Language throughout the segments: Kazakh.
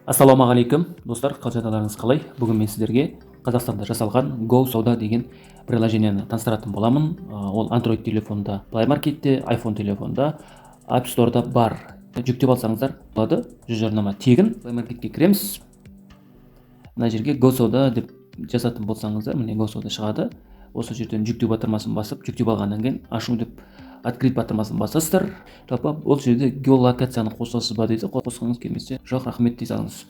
Ассалаумағалейкум достар, қал-жағдайларыңыз қалай? Бүгін мен сіздерге Қазақстанда жасалған Go Сауда деген приложениені таныстыратын боламын. Ол Android телефонда, Play Marketте, iPhone телефонда, App Store'да бар. Жүктеп алсаңыздар болады. Жүз жарнама тегін. Play Marketке кіреміз. Мына жерге Go Сауда деп жазатын болсаңыздар, міне Go Сауда шығады. Осы жерден жүктеу батырмасын басып, жүктеп алғаннан кейін ашу деп открыть батырмасын басасыздар. Жалпы ол жерде геолокацияны қосасыз ба дейді. Қосқыңыз келмесе, жоқ рахмет дей салыңыз.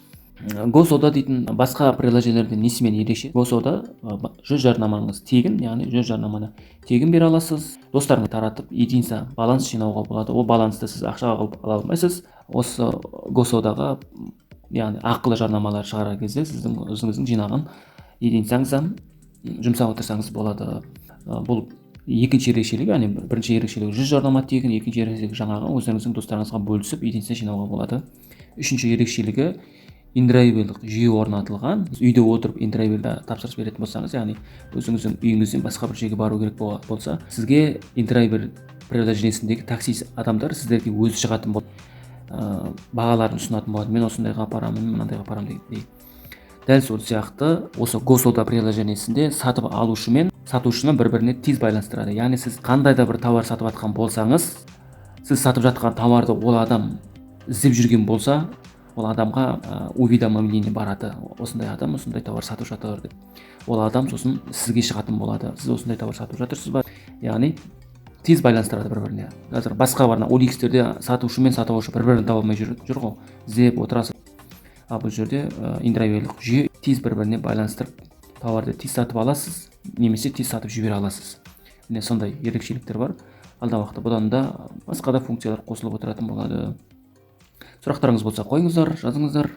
Go Сауда дейтін басқа приложениелерден несімен ерекше? Go Сауда жүз жарнамаңыз тегін, яғни жүз жарнаманы тегін бере аласыз. Достарыңызға таратып, единица баланс жинауға болады. Ол балансты сіз ақшаға қылып ала алмайсыз. Осы Go Саудаға яғни ақылы жарнамалар шығарар кезде сіздің өзіңіздің жинаған единицаңыздан жұмсап отырсаңыз болады. Бұл екінші ерекшелігі, яғни бірінші ерекшелігі жүз жарнама тегін, екінші ерекшелігі жаңағы өздеріңіздің достарыңызға бөлісіп единица жинауға болады. Үшінші ерекшелігі индрайверлік жүйе орнатылған. Үйде отырып индрайверда тапсырыс беретін болсаңыз, яғни өзіңіздің үйіңізден басқа бір жерге бару керек болса, сізге индрайвер приложениесіндегі такси адамдар сіздерге өзі шығатын болады. Бағаларын ұсынатын болады. Мен осындайға апарамын, мынандайға апарамын дейді. Дәл сол сияқты осы Go Сауда приложениесінде сатып алушы мен сатушыны бір-біріне тез байланыстырады. Яғни сіз қандай да бір тауар сатып жатқан болсаңыз, сіз сатып жатқан тауарды ол адам іздеп жүрген болса, ол адамға уведомление барады. Осындай адам осындай тауар сатып жатыр деп. Ол адам сосын сізге шығатын болады. Сіз осындай тауар сатып жатырсыз ба? Яғни тез байланыстырады бір-біріне. Қазір басқа бар OLX-терде сатушы мен сатып алушы бір-бірін таба алмай жүр ғой. Іздеп отырасыз. Ал бұл жерде индрайверлік жүйе тез бір-біріне байланыстырып тауарды тез сатып аласыз, немесе тез сатып жібере аласыз. Міне сондай ерекшеліктер бар. Алдағы уақытта бұдан да басқа да функциялар қосылып отыратын болады. Сұрақтарыңыз болса қойыңыздар, жазыңыздар.